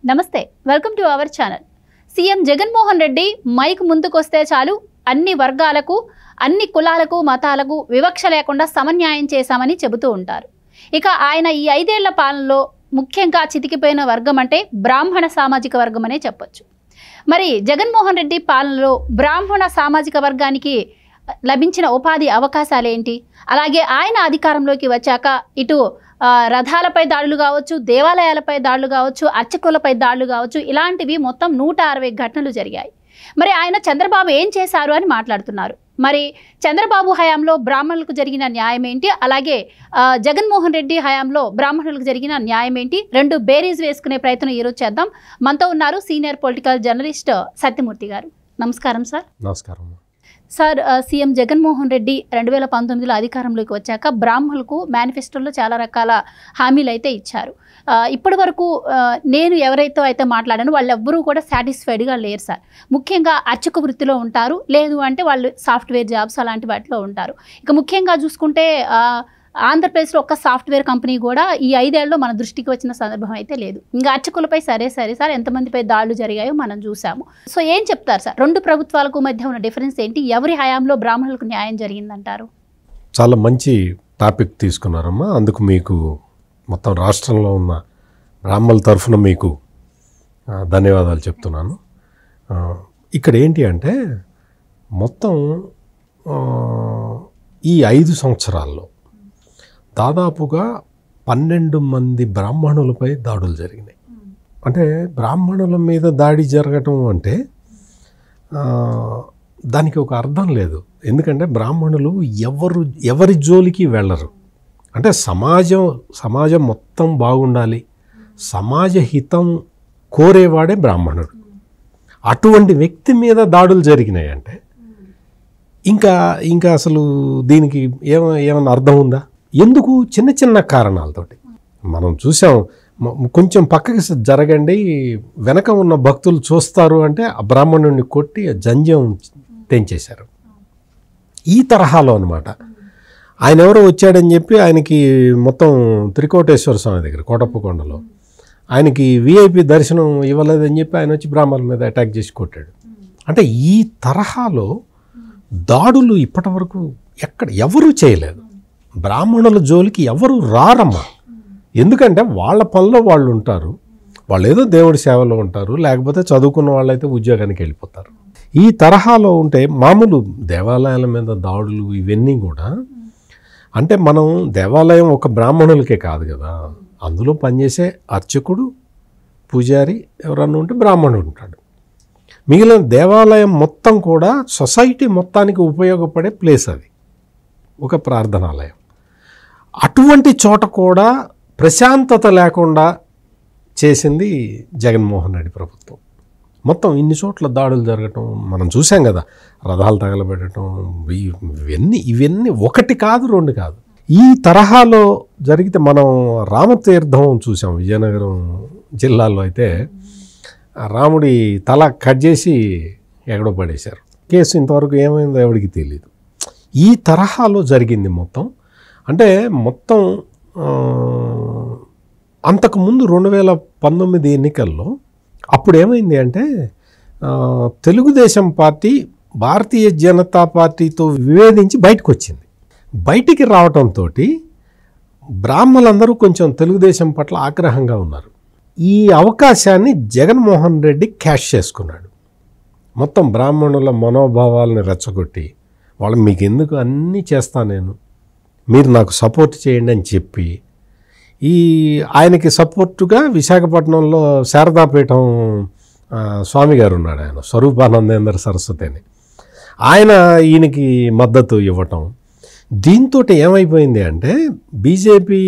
నమస్తే, welcome to our channel. CM Jaganmohan Reddy mic ముందుకొస్తే చాలు అన్ని వర్గాలకు, అన్ని కులాలకు, మతాలకు వివక్ష లేకుండా సమన్యాయం చేశామని చెబుతూ ఉంటారు. ఇక ఆయన ఈ 5 ఏళ్ల పాలనలో ముఖ్యంగా చితికిపోయిన వర్గం అంటే బ్రాహ్మణ సామాజిక వర్గం అనే చెప్పొచ్చు. మరి జగన్మోహన్ రెడ్డి పాలనలో బ్రాహ్మణ సామాజిక వర్గానికి లభించిన ఉపాధి అవకాశాలు ఏంటి? అలాగే ఆయన అధికారంలోకి వచ్చాక ఇటు రథాలపై దాడులు కావచ్చు, దేవాలయాలపై దాడులు కావచ్చు, అర్చకులపై దాడులు కావచ్చు, ఇలాంటివి మొత్తం 160 ఘటనలు జరిగాయి. మరి ఆయన చంద్రబాబు ఏం చేశారు అని మాట్లాడుతున్నారు. మరి చంద్రబాబు హయాంలో బ్రాహ్మణులకు జరిగిన న్యాయం ఏంటి, అలాగే జగన్మోహన్ రెడ్డి హయాంలో బ్రాహ్మణులకు జరిగిన న్యాయం ఏంటి, రెండు బేరీజ్ వేసుకునే ప్రయత్నం ఈరోజు చేద్దాం. మనతో ఉన్నారు సీనియర్ పొలిటికల్ జర్నలిస్ట్ సత్యమూర్తి గారు. నమస్కారం సార్. నమస్కారం సార్. సీఎం జగన్మోహన్ రెడ్డి 2019లో అధికారంలోకి వచ్చాక బ్రాహ్మణులకు మేనిఫెస్టోలో చాలా రకాల హామీలు అయితే ఇచ్చారు. ఇప్పటి వరకు నేను ఎవరైతే అయితే మాట్లాడానో వాళ్ళెవ్వరూ కూడా సాటిస్ఫైడ్గా లేరు సార్. ముఖ్యంగా అర్చక వృత్తిలో ఉంటారు, లేదు అంటే వాళ్ళు సాఫ్ట్వేర్ జాబ్స్ అలాంటి వాటిలో ఉంటారు. ఇక ముఖ్యంగా చూసుకుంటే ఆంధ్రప్రదేశ్లో ఒక్క సాఫ్ట్వేర్ కంపెనీ కూడా ఈ 5 ఏళ్లలో మన దృష్టికి వచ్చిన సందర్భం అయితే లేదు. ఇంకా అర్చకులపై సరే సార్ ఎంతమందిపై దాడులు జరిగాయో మనం చూసాము. సో ఏం చెప్తారు సార్, రెండు ప్రభుత్వాలకు మధ్య ఉన్న డిఫరెన్స్ ఏంటి? ఎవరి హయాంలో బ్రాహ్మణులకు న్యాయం జరిగిందంటారు? చాలా మంచి టాపిక్ తీసుకున్నారమ్మా. అందుకు మీకు మొత్తం రాష్ట్రంలో ఉన్న బ్రాహ్మణుల తరఫున మీకు ధన్యవాదాలు చెప్తున్నాను. ఇక్కడ ఏంటి అంటే మొత్తం ఈ 5 సంవత్సరాల్లో దాదాపుగా 12 మంది బ్రాహ్మణులపై దాడులు జరిగినాయి. అంటే బ్రాహ్మణుల మీద దాడి జరగటం అంటే దానికి ఒక అర్థం లేదు. ఎందుకంటే బ్రాహ్మణులు ఎవరి జోలికి వెళ్ళరు. అంటే సమాజం మొత్తం బాగుండాలి, సమాజ హితం కోరేవాడే బ్రాహ్మణుడు. అటువంటి వ్యక్తి మీద దాడులు జరిగినాయి అంటే ఇంకా అసలు దీనికి ఏమన్నా అర్థం ఉందా? ఎందుకు? చిన్న చిన్న కారణాలతోటి మనం చూసాం. కొంచెం పక్కకి జరగండి, వెనక ఉన్న భక్తులు చూస్తారు అంటే ఆ బ్రాహ్మణుడిని కొట్టి జంధ్యం తెంచేశారు. ఈ తరహాలో అనమాట. ఆయన ఎవరో వచ్చాడని చెప్పి ఆయనకి మొత్తం త్రికోటేశ్వర స్వామి దగ్గర కోటప్పకొండలో ఆయనకి విఐపి దర్శనం ఇవ్వలేదని చెప్పి ఆయన వచ్చి బ్రాహ్మణుల మీద అటాక్ చేసి కొట్టాడు. అంటే ఈ తరహాలో దాడులు ఇప్పటి వరకు ఎవరూ చేయలేదు. బ్రాహ్మణుల జోలికి ఎవరు రారమ్మా. ఎందుకంటే వాళ్ళ పనిలో వాళ్ళు ఉంటారు, వాళ్ళు ఏదో దేవుడి సేవలో ఉంటారు, లేకపోతే చదువుకున్న వాళ్ళైతే ఉద్యోగానికి వెళ్ళిపోతారు. ఈ తరహాలో ఉంటే మామూలు దేవాలయాల మీద దాడులు ఇవన్నీ కూడా అంటే మనం దేవాలయం ఒక బ్రాహ్మణులకే కాదు కదా, అందులో పనిచేసే అర్చకుడు, పూజారి ఎవరన్నా ఉంటే బ్రాహ్మణుడు ఉంటాడు. మిగిలిన దేవాలయం మొత్తం కూడా సొసైటీ మొత్తానికి ఉపయోగపడే ప్లేస్, అది ఒక ప్రార్థనాలయం. అటువంటి చోట కూడా ప్రశాంతత లేకుండా చేసింది జగన్మోహన్ రెడ్డి ప్రభుత్వం. మొత్తం ఇన్ని చోట్ల దాడులు జరగటం మనం చూసాం కదా, రథాలు తగలబెట్టడం, ఇవన్నీ ఒకటి కాదు, రెండు కాదు. ఈ తరహాలో జరిగితే మనం రామతీర్థం చూసాం. విజయనగరం జిల్లాలో అయితే రాముడి తల కట్ చేసి ఎక్కడో పడేశారు. కేసు ఇంతవరకు ఏమైందో ఎవరికి తెలియదు. ఈ తరహాలో జరిగింది మొత్తం. అంటే మొత్తం అంతకుముందు 2019 ఎన్నికల్లో అప్పుడు ఏమైంది అంటే తెలుగుదేశం పార్టీ భారతీయ జనతా పార్టీతో విభేదించి బయటకు వచ్చింది. బయటికి రావడంతో బ్రాహ్మణులందరూ కొంచెం తెలుగుదేశం పట్ల ఆగ్రహంగా ఉన్నారు. ఈ అవకాశాన్ని జగన్మోహన్ రెడ్డి క్యాష్ చేసుకున్నాడు. మొత్తం బ్రాహ్మణుల మనోభావాలను రెచ్చగొట్టి వాళ్ళు మీకు ఎందుకు అన్నీ చేస్తా, నేను మీరు నాకు సపోర్ట్ చేయండి అని చెప్పి ఆయనకి సపోర్టుగా విశాఖపట్నంలో శారదాపీఠం స్వామి గారు ఉన్నాడు, ఆయన స్వరూపానందేంద్ర సరస్వతి అని, ఆయన ఈయనకి మద్దతు ఇవ్వటం. దీంతో ఏమైపోయింది అంటే బీజేపీ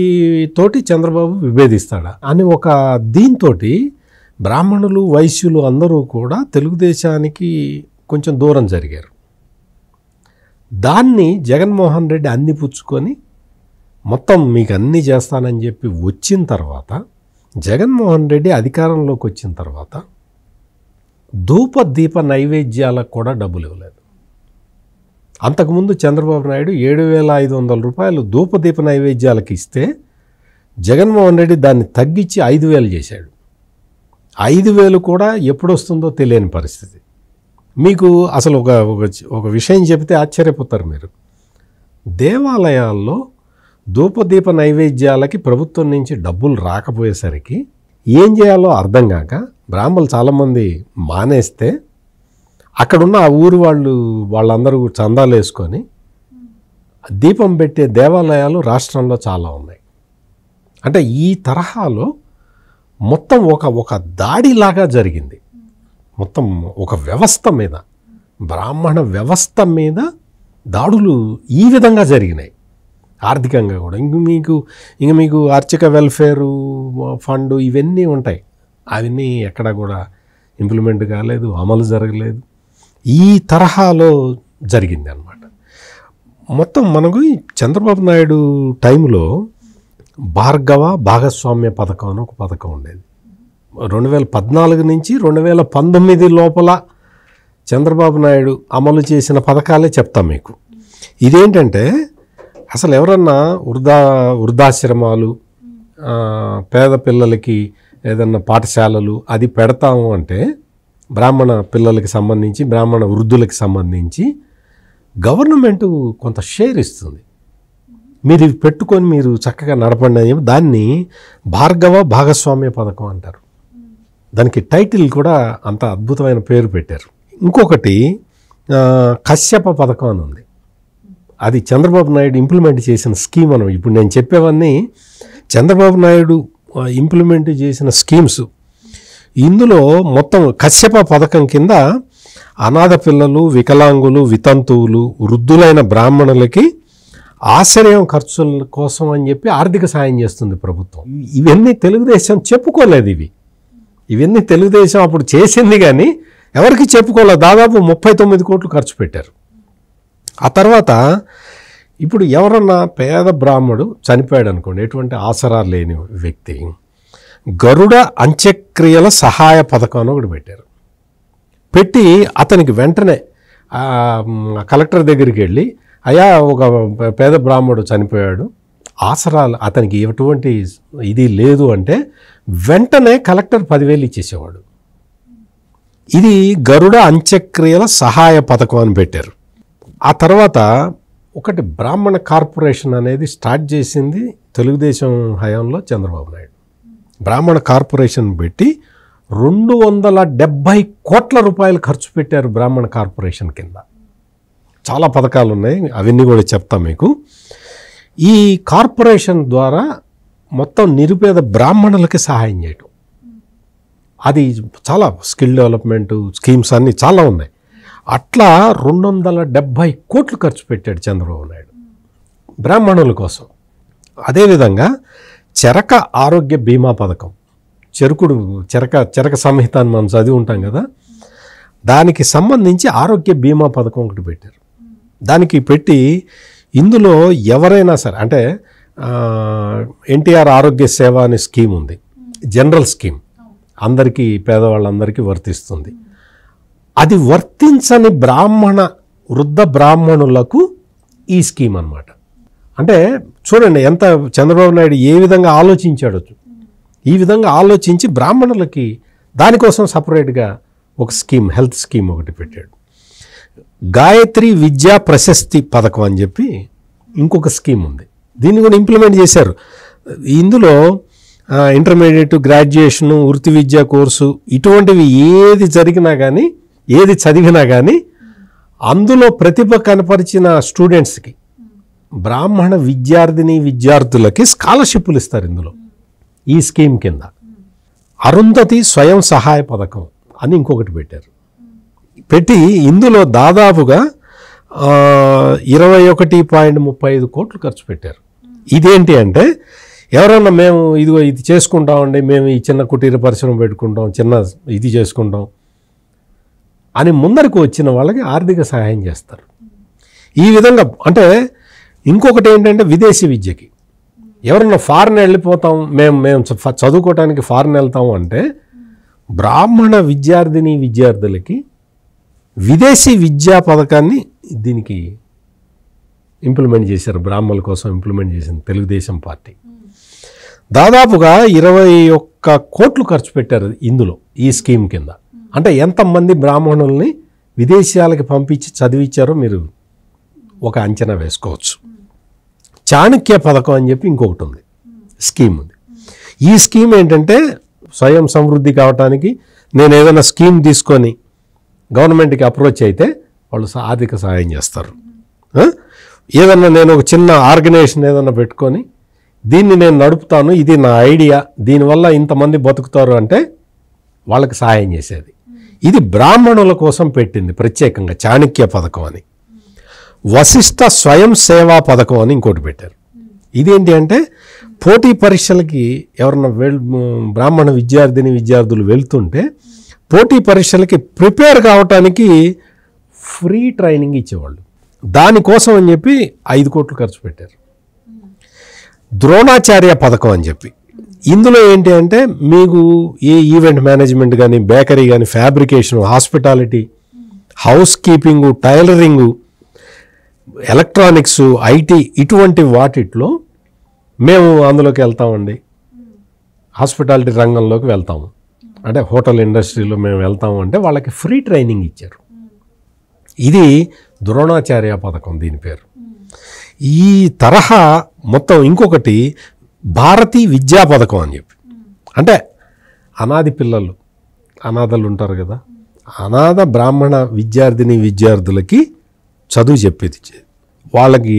తోటి చంద్రబాబు విభేదిస్తాడా అని ఒక దీంతో బ్రాహ్మణులు, వైశ్యులు అందరూ కూడా తెలుగుదేశానికి కొంచెం దూరం జరిగారు. దాన్ని జగన్మోహన్ రెడ్డి అందిపుచ్చుకొని మొత్తం మీకు అన్నీ చేస్తానని చెప్పి వచ్చిన తర్వాత, జగన్మోహన్ రెడ్డి అధికారంలోకి వచ్చిన తర్వాత ధూప దీప నైవేద్యాలకు కూడా డబ్బులు ఇవ్వలేదు. అంతకుముందు చంద్రబాబు నాయుడు 7,500 రూపాయలు ధూపదీప నైవేద్యాలకు ఇస్తే జగన్మోహన్ రెడ్డి దాన్ని తగ్గించి 5,000 చేశాడు. 5,000 కూడా ఎప్పుడు వస్తుందో తెలియని పరిస్థితి. మీకు అసలు ఒక విషయం చెబితే ఆశ్చర్యపోతారు మీరు. దేవాలయాల్లో ధూపదీప నైవేద్యాలకి ప్రభుత్వం నుంచి డబ్బులు రాకపోయేసరికి ఏం చేయాలో అర్థం కాక బ్రాహ్మణులు చాలామంది మానేస్తే అక్కడున్న ఆ ఊరు వాళ్ళందరూ చందాలు వేసుకొని దీపం పెట్టే దేవాలయాలు రాష్ట్రంలో చాలా ఉన్నాయి. అంటే ఈ తరహాలో మొత్తం ఒక దాడిలాగా జరిగింది. మొత్తం ఒక వ్యవస్థ మీద, బ్రాహ్మణ వ్యవస్థ మీద దాడులు ఈ విధంగా జరిగినాయి. ఆర్థికంగా కూడా ఇంక మీకు ఆర్చిక వెల్ఫేరు ఫండ్ ఇవన్నీ ఉంటాయి. అవన్నీ ఎక్కడ కూడా ఇంప్లిమెంట్ కాలేదు, అమలు జరగలేదు. ఈ తరహాలో జరిగింది అన్నమాట. మొత్తం మనకు చంద్రబాబు నాయుడు టైంలో భార్గవ భాగస్వామ్య పథకం అని ఒక పథకం ఉండేది. 2014 నుంచి 2019 లోపల చంద్రబాబు నాయుడు అమలు చేసిన పథకాలే చెప్తాం మీకు. ఇదేంటంటే అసలు ఎవరన్నా వృద్ధాశ్రమాలు, పేద పిల్లలకి ఏదన్నా పాఠశాలలు అది పెడతాము అంటే బ్రాహ్మణ పిల్లలకి సంబంధించి, బ్రాహ్మణ వృద్ధులకి సంబంధించి గవర్నమెంట్ కొంత షేర్ ఇస్తుంది. మీరు ఇవి పెట్టుకొని మీరు చక్కగా నడపండి అని చెప్పి దాన్ని భార్గవ భాగస్వామ్య పథకం అంటారు. దానికి టైటిల్ కూడా అంత అద్భుతమైన పేరు పెట్టారు. ఇంకొకటి కశ్యప పథకం అని ఉంది. అది చంద్రబాబు నాయుడు ఇంప్లిమెంట్ చేసిన స్కీమ్ అని. ఇప్పుడు నేను చెప్పేవన్నీ చంద్రబాబు నాయుడు ఇంప్లిమెంట్ చేసిన స్కీమ్స్. ఇందులో మొత్తం కశ్యప పథకం కింద అనాథ పిల్లలు, వికలాంగులు, వితంతువులు, వృద్ధులైన బ్రాహ్మణులకి ఆశ్రయం ఖర్చుల కోసం అని చెప్పి ఆర్థిక సాయం చేస్తుంది ప్రభుత్వం. ఇవన్నీ తెలుగుదేశం చెప్పుకోలేదు. ఇవన్నీ తెలుగుదేశం అప్పుడు చేసింది కానీ ఎవరికి చెప్పుకోలేదు. దాదాపు 39 కోట్లు ఖర్చు పెట్టారు. ఆ తర్వాత ఇప్పుడు ఎవరన్నా పేద బ్రాహ్మడు చనిపోయాడు అనుకోండి, ఎటువంటి ఆసరా లేని వ్యక్తి, గరుడ అంత్యక్రియల సహాయ పథకం అని ఒకటి పెట్టారు. పెట్టి అతనికి వెంటనే కలెక్టర్ దగ్గరికి వెళ్ళి, అయ్యా ఒక పేద బ్రాహ్మడు చనిపోయాడు, ఆసరాలు అతనికి ఎటువంటి ఇది లేదు అంటే వెంటనే కలెక్టర్ 10,000 ఇచ్చేసేవాడు. ఇది గరుడ అంత్యక్రియల సహాయ పథకం అని పెట్టారు. ఆ తర్వాత ఒకటి బ్రాహ్మణ కార్పొరేషన్ అనేది స్టార్ట్ చేసింది తెలుగుదేశం హయాంలో చంద్రబాబు నాయుడు. బ్రాహ్మణ కార్పొరేషన్ పెట్టి 270 కోట్ల రూపాయలు ఖర్చు పెట్టారు బ్రాహ్మణ కార్పొరేషన్ కింద. చాలా పథకాలు ఉన్నాయి, అవన్నీ కూడా చెప్తాం మీకు. ఈ కార్పొరేషన్ ద్వారా మొత్తం నిరుపేద బ్రాహ్మణులకి సహాయం చేయటం, అది చాలా స్కిల్ డెవలప్మెంట్ స్కీమ్స్ అన్నీ చాలా ఉన్నాయి. అట్లా 270 కోట్లు ఖర్చు పెట్టాడు చంద్రబాబు నాయుడు బ్రాహ్మణుల కోసం. అదేవిధంగా చెరక ఆరోగ్య బీమా పథకం, చెరక సంహిత అని మనం చదివి ఉంటాం కదా, దానికి సంబంధించి ఆరోగ్య బీమా పథకం ఒకటి పెట్టారు. దానికి పెట్టి ఇందులో ఎవరైనా సరే, అంటే ఎన్టీఆర్ ఆరోగ్య సేవ అనే స్కీమ్ ఉంది, జనరల్ స్కీమ్, అందరికీ పేదవాళ్ళందరికీ వర్తిస్తుంది. అది వర్తించని వృద్ధ బ్రాహ్మణులకు ఈ స్కీమ్ అన్నమాట. అంటే చూడండి ఎంత చంద్రబాబు నాయుడు ఏ విధంగా ఆలోచించాడో. ఈ విధంగా ఆలోచించి బ్రాహ్మణులకి దానికోసం సపరేట్గా ఒక స్కీమ్, హెల్త్ స్కీమ్ ఒకటి పెట్టాడు. గాయత్రి విద్యా ప్రశస్తి పథకం అని చెప్పి ఇంకొక స్కీమ్ ఉంది. దీన్ని కూడా ఇంప్లిమెంట్ చేశారు. ఇందులో ఇంటర్మీడియట్, గ్రాడ్యుయేషను, వృత్తి విద్యా కోర్సు ఇటువంటివి ఏది జరిగినా కానీ, ఏది చదివినా కానీ అందులో ప్రతిభ కనపరిచిన స్టూడెంట్స్కి, బ్రాహ్మణ విద్యార్థులకి స్కాలర్షిప్లు ఇస్తారు. ఇందులో ఈ స్కీమ్ కింద అరుంధతి స్వయం సహాయ పథకం అని ఇంకొకటి పెట్టారు. పెట్టి ఇందులో దాదాపుగా 21.35 కోట్లు ఖర్చు పెట్టారు. ఇదేంటి అంటే ఎవరన్నా మేము ఇది చేసుకుంటామండి, మేము ఈ చిన్న కుటీర పరిశ్రమ పెట్టుకుంటాం, చిన్న ఇది చేసుకుంటాం అని ముందరకు వచ్చిన వాళ్ళకి ఆర్థిక సహాయం చేస్తారు. ఈ విధంగా అంటే ఇంకొకటి ఏంటంటే విదేశీ విద్యకి ఎవరన్నా ఫారెన్ వెళ్ళిపోతాం, మేము చదువుకోవటానికి ఫారెన్ వెళ్తాము అంటే బ్రాహ్మణ విద్యార్థులకి విదేశీ విద్యా పథకాన్ని దీనికి ఇంప్లిమెంట్ చేశారు. బ్రాహ్మణుల కోసం ఇంప్లిమెంట్ చేసింది తెలుగుదేశం పార్టీ. దాదాపుగా 21 1 కోట్లు ఖర్చు పెట్టారు ఇందులో, ఈ స్కీమ్ కింద. అంటే ఎంతమంది బ్రాహ్మణుల్ని విదేశాలకి పంపించి చదివించారో మీరు ఒక అంచనా వేసుకోవచ్చు. చాణక్య పథకం అని చెప్పి ఇంకొకటి ఉంది, స్కీమ్ ఉంది. ఈ స్కీమ్ ఏంటంటే స్వయం సమృద్ధి కావటానికి నేను ఏదైనా స్కీమ్ తీసుకొని గవర్నమెంట్కి అప్రోచ్ అయితే వాళ్ళు ఆర్థిక సహాయం చేస్తారు. ఏదన్నా నేను ఒక చిన్న ఆర్గనైజేషన్ ఏదన్నా పెట్టుకొని దీన్ని నేను నడుపుతాను, ఇది నా ఐడియా, దీనివల్ల ఇంతమంది బతుకుతారు అంటే వాళ్ళకి సహాయం చేసేది. ఇది బ్రాహ్మణుల కోసం పెట్టింది ప్రత్యేకంగా చాణక్య పథకం అని. వశిష్ఠ స్వయం సేవా పథకం అని ఇంకోటి పెట్టారు. ఇదేంటి అంటే పోటీ పరీక్షలకి ఎవరన్నా బ్రాహ్మణ విద్యార్థులు వెళ్తుంటే పోటీ పరీక్షలకి ప్రిపేర్ కావటానికి ఫ్రీ ట్రైనింగ్ ఇచ్చేవాళ్ళు. దానికోసం అని చెప్పి 5 కోట్లు ఖర్చు పెట్టారు. ద్రోణాచార్య పథకం అని చెప్పి ఇందులో ఏంటి అంటే మీకు ఏ ఈవెంట్ మేనేజ్మెంట్ కానీ, బేకరీ కానీ, fabrication, hospitality, house keeping, tailoring, electronics, IT ఇటువంటి వాటిట్లో మేము అందులోకి వెళ్తామండి. హాస్పిటాలిటీ రంగంలోకి వెళ్తాము అంటే హోటల్ ఇండస్ట్రీలో మేము వెళ్తాము అంటే వాళ్ళకి ఫ్రీ ట్రైనింగ్ ఇచ్చారు. ఇది ద్రోణాచార్య పథకం దీని పేరు. ఈ తరహా మొత్తం ఇంకొకటి భారతీ విద్యా పథకం అని చెప్పి, అంటే అనాది పిల్లలు, అనాథలు ఉంటారు కదా, అనాథ బ్రాహ్మణ విద్యార్థులకి చదువు చెప్పేది. వాళ్ళకి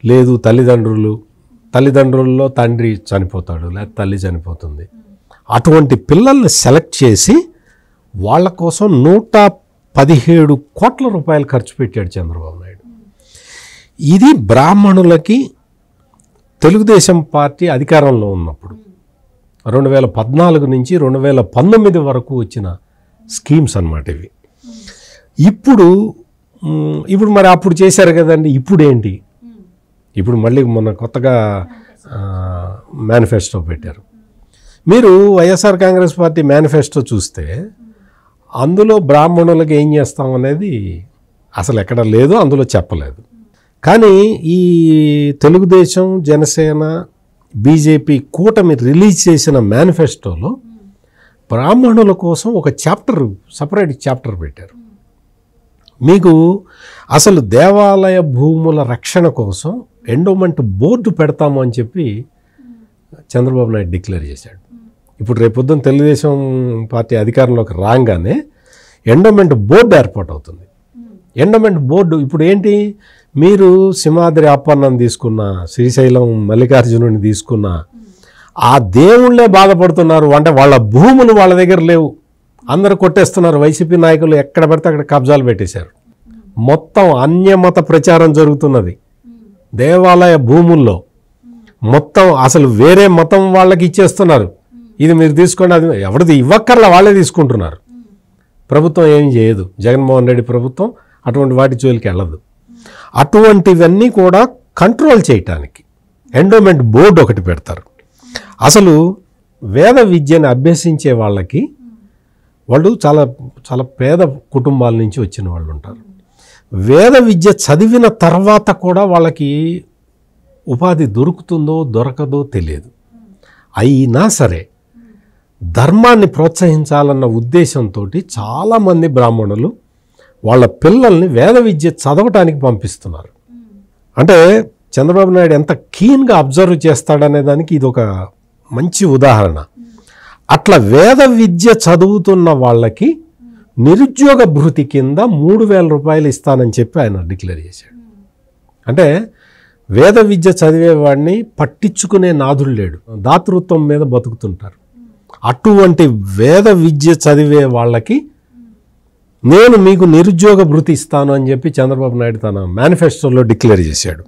లేదు తల్లిదండ్రుల్లో తండ్రి చనిపోతాడు లేదా తల్లి చనిపోతుంది, అటువంటి పిల్లల్ని సెలెక్ట్ చేసి వాళ్ళ కోసం 117 కోట్ల రూపాయలు ఖర్చు పెట్టాడు చంద్రబాబు నాయుడు. ఇది బ్రాహ్మణులకి తెలుగుదేశం పార్టీ అధికారంలో ఉన్నప్పుడు 2014 నుంచి 2019 వరకు వచ్చిన స్కీమ్స్ అన్నమాట ఇవి. ఇప్పుడు మరి అప్పుడు చేశారు కదండి, ఇప్పుడు ఏంటి? ఇప్పుడు మళ్ళీ మొన్న కొత్తగా మేనిఫెస్టో పెట్టారు. మీరు వైఎస్ఆర్ కాంగ్రెస్ పార్టీ మేనిఫెస్టో చూస్తే అందులో బ్రాహ్మణులకు ఏం చేస్తాం అనేది అసలు ఎక్కడ లేదు, అందులో చెప్పలేదు. కానీ ఈ తెలుగుదేశం, జనసేన, బీజేపీ కూటమి రిలీజ్ చేసిన మేనిఫెస్టోలో బ్రాహ్మణుల కోసం ఒక సపరేట్ చాప్టర్ పెట్టారు. మీకు అసలు దేవాలయ భూముల రక్షణ కోసం ఎండోమెంట్ బోర్డు పెడతాము అని చెప్పి చంద్రబాబు నాయుడు డిక్లేర్ చేశాడు. ఇప్పుడు రేపొద్దున తెలుగుదేశం పార్టీ అధికారంలోకి రాగానే ఎండోమెంట్ బోర్డు ఏర్పాటు అవుతుంది. ఎండోమెంట్ బోర్డు ఇప్పుడు ఏంటి, మీరు సింహాద్రి అప్పన్నం తీసుకున్న, శ్రీశైలం మల్లికార్జునుని తీసుకున్న, ఆ దేవుళ్ళే బాధపడుతున్నారు. అంటే వాళ్ళ భూములు వాళ్ళ దగ్గర లేవు, అందరూ కొట్టేస్తున్నారు. వైసీపీ నాయకులు ఎక్కడ పడితే అక్కడ కబ్జాలు పెట్టేశారు. మొత్తం అన్యమత ప్రచారం జరుగుతున్నది దేవాలయ భూముల్లో. మొత్తం అసలు వేరే మతం వాళ్ళకి ఇచ్చేస్తున్నారు. ఇది మీరు తీసుకోండి, అది ఎవరిది ఇవ్వక్కర్లా, వాళ్ళే తీసుకుంటున్నారు. ప్రభుత్వం ఏం చేయదు, జగన్మోహన్ రెడ్డి ప్రభుత్వం అటువంటి వాటి జోలికి వెళ్ళదు. అటువంటివన్నీ కూడా కంట్రోల్ చేయటానికి ఎండోమెంట్ బోర్డు ఒకటి పెడతారు. అసలు వేద విద్యను అభ్యసించే వాళ్ళకి వాళ్ళు చాలా చాలా పేద కుటుంబాల నుంచి వచ్చిన వాళ్ళు ఉంటారు. వేద విద్య చదివిన తర్వాత కూడా వాళ్ళకి ఉపాధి దొరుకుతుందో దొరకదో తెలియదు. అయినా సరే ధర్మాన్ని ప్రోత్సహించాలన్న ఉద్దేశంతో చాలామంది బ్రాహ్మణులు వాళ్ళ పిల్లల్ని వేద విద్య చదవటానికి పంపిస్తున్నారు. అంటే చంద్రబాబు నాయుడు ఎంత కీన్గా అబ్జర్వ్ చేస్తాడనే దానికి ఇది ఒక మంచి ఉదాహరణ. అట్లా వేద విద్య చదువుతున్న వాళ్ళకి నిరుద్యోగ భృతి కింద 3,000 రూపాయలు ఇస్తానని చెప్పి ఆయన డిక్లేర్ చేశాడు. అంటే వేద విద్య చదివేవాడిని పట్టించుకునే నాథుడు లేడు, దాతృత్వం మీద బతుకుతుంటారు. అటువంటి వేద విద్య చదివే వాళ్ళకి నేను మీకు నిరుద్యోగ భృతి ఇస్తాను అని చెప్పి చంద్రబాబు నాయుడు తన మేనిఫెస్టోలో డిక్లేర్ చేశాడు.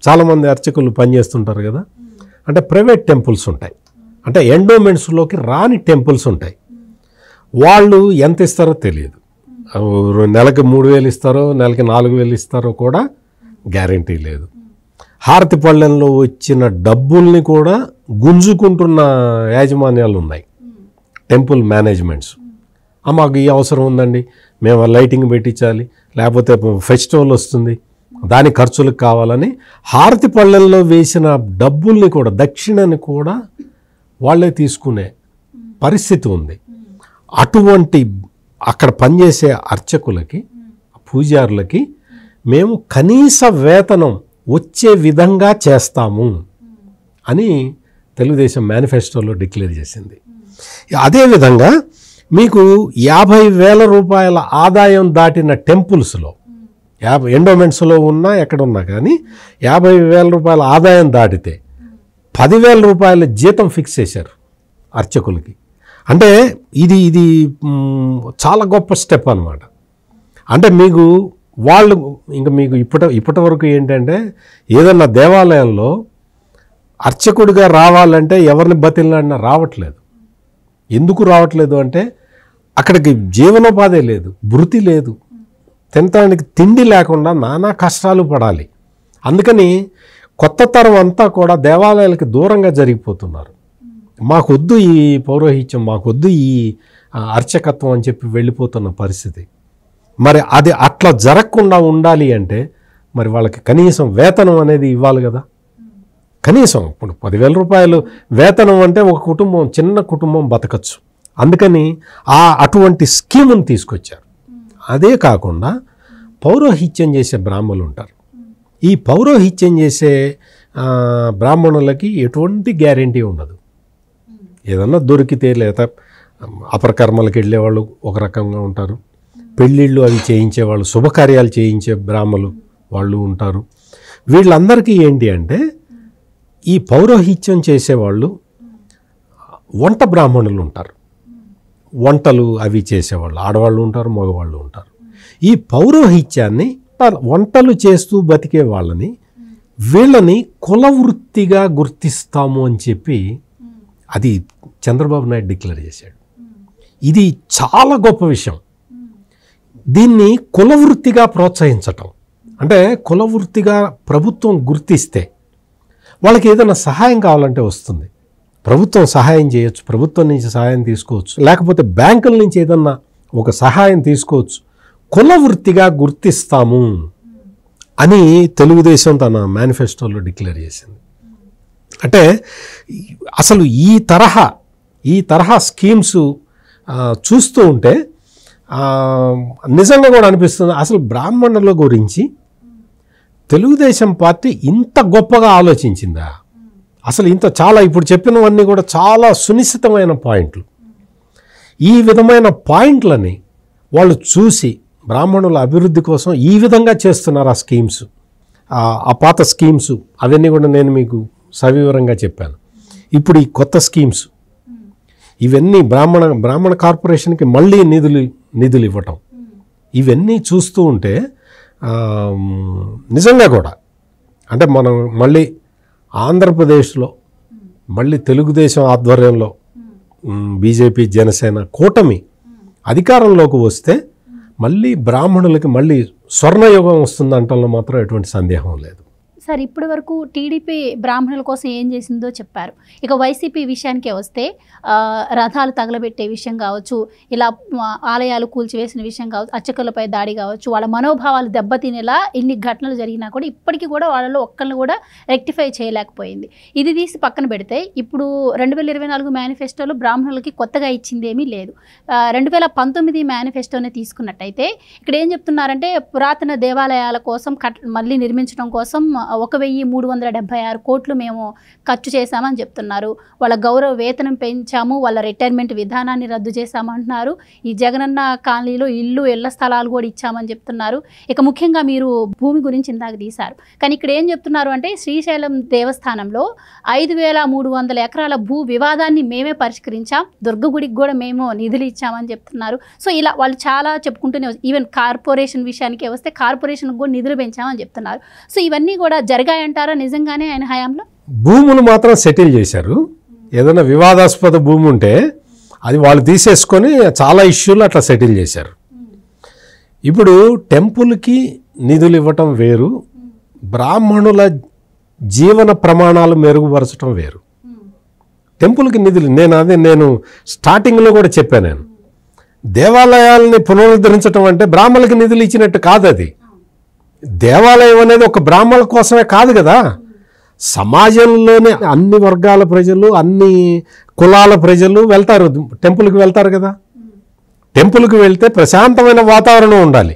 చాలామంది అర్చకులు పనిచేస్తుంటారు కదా, అంటే ప్రైవేట్ టెంపుల్స్ ఉంటాయి, అంటే ఎండోమెంట్స్లోకి రాని టెంపుల్స్ ఉంటాయి. వాళ్ళు ఎంత ఇస్తారో తెలియదు, నెలకి 3,000 ఇస్తారో నెలకి 4,000 ఇస్తారో కూడా గ్యారంటీ లేదు. హారతి పళ్ళెంలో వచ్చిన డబ్బుల్ని కూడా గుంజుకుంటున్న యాజమాన్యాలు ఉన్నాయి, టెంపుల్ మేనేజ్మెంట్స్. మాకు ఈ అవసరం ఉందండి, మేము లైటింగ్ పెట్టించాలి, లేకపోతే ఫెస్టివల్ వస్తుంది, దాని ఖర్చులకు కావాలని హారతి పళ్ళల్లో వేసిన డబ్బుల్ని కూడా దక్షిణని కూడా వాళ్ళే తీసుకునే పరిస్థితి ఉంది. అటువంటి అక్కడ పనిచేసే అర్చకులకి పూజారులకి మేము కనీస వేతనం వచ్చే విధంగా చేస్తాము అని తెలుగుదేశం మేనిఫెస్టోలో డిక్లేర్ చేసింది. అదేవిధంగా మీకు 50,000 రూపాయల ఆదాయం దాటిన టెంపుల్స్లో ఎండోమెంట్స్లో ఉన్నా ఎక్కడున్నా కానీ 50,000 రూపాయల ఆదాయం దాటితే 10,000 రూపాయల జీతం ఫిక్స్ చేశారు అర్చకులకి. అంటే ఇది చాలా గొప్ప స్టెప్ అన్నమాట. అంటే మీకు వాళ్ళు ఇంకా మీకు ఇప్పటి వరకు ఏంటంటే ఏదన్నా దేవాలయంలో అర్చకుడిగా రావాలంటే ఎవరిని బతిలాడినా రావట్లేదు. ఎందుకు రావట్లేదు అంటే అక్కడికి జీవనోపాధి లేదు, భృతి లేదు, తినటానికి తిండి లేకుండా నానా కష్టాలు పడాలి. అందుకని కొత్త తరం అంతా కూడా దేవాలయాలకి దూరంగా జరిగిపోతున్నారు. మాకొద్దు ఈ పౌరోహిత్యం, మాకొద్దు ఈ అర్చకత్వం అని చెప్పి వెళ్ళిపోతున్న పరిస్థితి. మరి అది అట్లా జరగకుండా ఉండాలి అంటే మరి వాళ్ళకి కనీసం వేతనం అనేది ఇవ్వాలి కదా. కనీసం ఇప్పుడు 10,000 రూపాయలు వేతనం అంటే ఒక కుటుంబం, చిన్న కుటుంబం బతకచ్చు. అందుకని అటువంటి స్కీమును తీసుకొచ్చారు. అదే కాకుండా పౌరోహిత్యం చేసే బ్రాహ్మణులు ఉంటారు. ఈ పౌరోహిత్యం చేసే బ్రాహ్మణులకి ఎటువంటి గ్యారెంటీ ఉండదు. ఏదన్నా దొరికితే లేదా అపరకర్మలకు వెళ్ళేవాళ్ళు ఒక రకంగా ఉంటారు, పెళ్ళిళ్ళు అవి చేయించేవాళ్ళు, శుభకార్యాలు చేయించే బ్రాహ్మణులు వాళ్ళు ఉంటారు. వీళ్ళందరికీ ఏంటి అంటే ఈ పౌరోహిత్యం చేసేవాళ్ళు వంట బ్రాహ్మణులు ఉంటారు. వంటలు అవి చేసేవాళ్ళు ఆడవాళ్ళు ఉంటారు, మగవాళ్ళు ఉంటారు. ఈ పౌరోహిత్యాన్ని వంటలు చేస్తూ బతికే వాళ్ళని వీళ్ళని కులవృత్తిగా గుర్తిస్తాము అని చెప్పి అది చంద్రబాబు నాయుడు డిక్లేర్ చేశాడు. ఇది చాలా గొప్ప విషయం. దీన్ని కులవృత్తిగా ప్రోత్సహించటం అంటే కులవృత్తిగా ప్రభుత్వం గుర్తిస్తే వాళ్ళకి ఏదైనా సహాయం కావాలంటే వస్తుంది, ప్రభుత్వం సహాయం చేయొచ్చు, ప్రభుత్వం నుంచి సహాయం తీసుకోవచ్చు, లేకపోతే బ్యాంకుల నుంచి ఏదన్నా ఒక సహాయం తీసుకోవచ్చు. కులవృత్తిగా గుర్తిస్తాము అని తెలుగుదేశం తన మేనిఫెస్టోలో డిక్లేర్ చేసింది. అంటే అసలు ఈ తరహా స్కీమ్స్ చూస్తూ ఉంటే నిజంగా కూడా అనిపిస్తుంది అసలు బ్రాహ్మణుల గురించి తెలుగుదేశం పార్టీ ఇంత గొప్పగా ఆలోచించిందా? అసలు చాలా ఇప్పుడు చెప్పినవన్నీ కూడా చాలా సునిశ్చితమైన పాయింట్లు. ఈ విధమైన పాయింట్లని వాళ్ళు చూసి బ్రాహ్మణుల అభివృద్ధి కోసం ఈ విధంగా చేస్తున్నారు ఆ స్కీమ్స్, ఆ పాత స్కీమ్స్ అవన్నీ కూడా నేను మీకు సవివరంగా చెప్పాను. ఇప్పుడు ఈ కొత్త స్కీమ్స్ ఇవన్నీ బ్రాహ్మణ కార్పొరేషన్కి మళ్ళీ నిధులు ఇవ్వటం, ఇవన్నీ చూస్తూ ఉంటే నిజంగా కూడా అంటే మనం మళ్ళీ ఆంధ్రప్రదేశ్లో మళ్ళీ తెలుగుదేశం ఆధ్వర్యంలో బీజేపీ జనసేన కూటమి అధికారంలోకి వస్తే మళ్ళీ బ్రాహ్మణులకి మళ్ళీ స్వర్ణయుగం వస్తుందంటంలో మాత్రం ఎటువంటి సందేహం లేదు. సార్, ఇప్పటి వరకు టీడీపీ బ్రాహ్మణుల కోసం ఏం చేసిందో చెప్పారు. ఇక వైసీపీ విషయానికే వస్తే రథాలు తగలబెట్టే విషయం కావచ్చు, ఇలా ఆలయాలు కూల్చివేసిన విషయం కావచ్చు, అర్చకులపై దాడి కావచ్చు, వాళ్ళ మనోభావాలు దెబ్బతినేలా ఇన్ని ఘటనలు జరిగినా కూడా ఇప్పటికీ కూడా వాళ్ళలో ఒక్కరిని కూడా రెక్టిఫై చేయలేకపోయింది. ఇది తీసి పక్కన పెడితే ఇప్పుడు 2024 మేనిఫెస్టోలో బ్రాహ్మణులకి కొత్తగా ఇచ్చింది ఏమీ లేదు. 2019 మేనిఫెస్టోని తీసుకున్నట్టయితే ఇక్కడ ఏం చెప్తున్నారంటే పురాతన దేవాలయాల కోసం మళ్ళీ నిర్మించడం కోసం 1,376 కోట్లు మేము ఖర్చు చేశామని చెప్తున్నారు. వాళ్ళ గౌరవ వేతనం పెంచాము, వాళ్ళ రిటైర్మెంట్ విధానాన్ని రద్దు చేశామంటున్నారు. ఈ జగనన్న కాలనీలో ఇళ్ల స్థలాలు కూడా ఇచ్చామని చెప్తున్నారు. ఇక ముఖ్యంగా మీరు భూమి గురించి ఇందాక తీశారు, కానీ ఇక్కడ ఏం చెప్తున్నారు అంటే శ్రీశైలం దేవస్థానంలో 5,300 ఎకరాల భూ వివాదాన్ని మేమే పరిష్కరించాం, దుర్గగుడికి కూడా మేము నిధులు ఇచ్చామని చెప్తున్నారు. సో ఇలా వాళ్ళు చాలా చెప్పుకుంటూనే ఈవెన్ కార్పొరేషన్ విషయానికి వస్తే కార్పొరేషన్కి కూడా నిధులు పెంచామని చెప్తున్నారు. సో ఇవన్నీ కూడా జరిగాయంటారా నిజంగానే ఆయన హయాంలో? భూములు మాత్రం సెటిల్ చేశారు. ఏదైనా వివాదాస్పద భూమి ఉంటే అది వాళ్ళు తీసేసుకొని చాలా ఇష్యూలు అట్లా సెటిల్ చేశారు. ఇప్పుడు టెంపుల్కి నిధులు ఇవ్వటం వేరు, బ్రాహ్మణుల జీవన ప్రమాణాలు మెరుగుపరచడం వేరు. టెంపుల్కి నిధులు నేను స్టార్టింగ్లో కూడా చెప్పాను, దేవాలయాలని పునరుద్ధరించడం అంటే బ్రాహ్మణులకి నిధులు ఇచ్చినట్టు కాదు. అది దేవాలయం అనేది ఒక బ్రాహ్మణుల కోసమే కాదు కదా, సమాజంలోనే అన్ని వర్గాల ప్రజలు, అన్ని కులాల ప్రజలు వెళ్తారు, టెంపుల్కి వెళ్తారు కదా. టెంపుల్కి వెళ్తే ప్రశాంతమైన వాతావరణం ఉండాలి.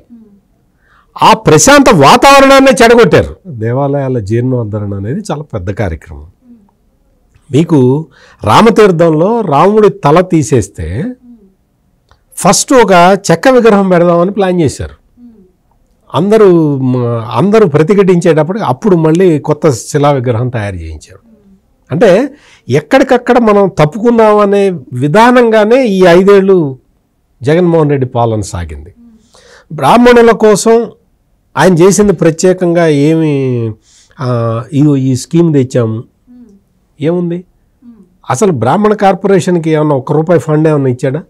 ఆ ప్రశాంత వాతావరణాన్ని చెడగొట్టారు. దేవాలయాల జీర్ణోద్ధరణ అనేది చాలా పెద్ద కార్యక్రమం. మీకు రామతీర్థంలో రాముడి తల తీసేస్తే ఫస్ట్ ఒక చెక్క విగ్రహం పెడదామని ప్లాన్ చేశారు. అందరూ ప్రతిఘటించేటప్పుడు అప్పుడు మళ్ళీ కొత్త శిలా విగ్రహం తయారు చేయించారు. అంటే ఎక్కడికక్కడ మనం తప్పుకున్నామనే విధానంగానే ఈ 5 ఏళ్ళు జగన్మోహన్ రెడ్డి పాలన సాగింది. బ్రాహ్మణుల కోసం ఆయన చేసింది ప్రత్యేకంగా ఏమి ఈ స్కీమ్ తెచ్చాము, ఏముంది? అసలు బ్రాహ్మణ కార్పొరేషన్కి ఏమన్నా ₹1 ఫండ్ ఏమన్నా ఇచ్చాడా?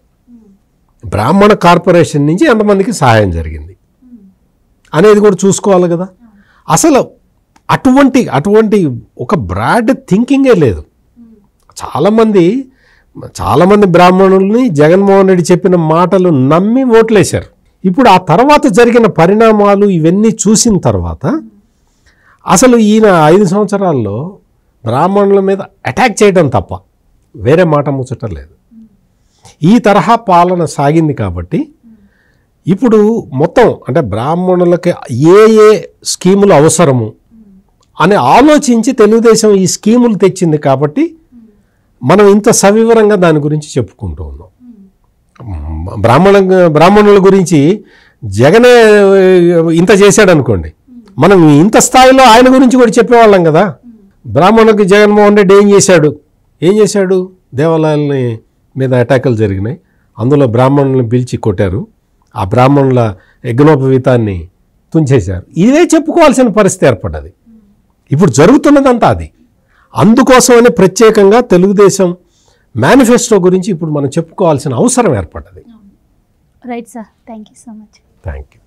బ్రాహ్మణ కార్పొరేషన్ నుంచి ఎంతమందికి సహాయం జరిగింది అనేది కూడా చూసుకోవాలి కదా. అసలు అటువంటి ఒక బ్రాడ్ థింకింగే లేదు. చాలామంది బ్రాహ్మణుల్ని జగన్మోహన్ రెడ్డి చెప్పిన మాటలు నమ్మి ఓట్లేశారు. ఇప్పుడు ఆ తర్వాత జరిగిన పరిణామాలు ఇవన్నీ చూసిన తర్వాత అసలు ఈయన 5 సంవత్సరాల్లో బ్రాహ్మణుల మీద అటాక్ చేయడం తప్ప వేరే మాట ముచ్చట లేదు. ఈ తరహా పాలన సాగింది కాబట్టి ఇప్పుడు మొత్తం అంటే బ్రాహ్మణులకి ఏ స్కీములు అవసరము అని ఆలోచించి తెలుగుదేశం ఈ స్కీములు తెచ్చింది కాబట్టి మనం ఇంత సవివరంగా దాని గురించి చెప్పుకుంటూ ఉన్నాం. బ్రాహ్మణుల గురించి జగనే ఇంత చేశాడు అనుకోండి, మనం ఇంత స్థాయిలో ఆయన గురించి కూడా చెప్పేవాళ్ళం కదా. బ్రాహ్మణులకి జగన్మోహన్ రెడ్డి ఏం చేశాడు? దేవాలయాలని మీద అటాకులు జరిగినాయి, అందులో బ్రాహ్మణులను పిలిచి కొట్టారు, ఆ బ్రాహ్మణుల యజ్ఞోపవీతాన్ని తుంచేశారు. ఇదే చెప్పుకోవాల్సిన పరిస్థితి ఏర్పడ్డది. ఇప్పుడు జరుగుతున్నదంతా అది. అందుకోసమనే ప్రత్యేకంగా తెలుగుదేశం మేనిఫెస్టో గురించి ఇప్పుడు మనం చెప్పుకోవాల్సిన అవసరం ఏర్పడ్డది. Right sir, thank you so much. Thank you.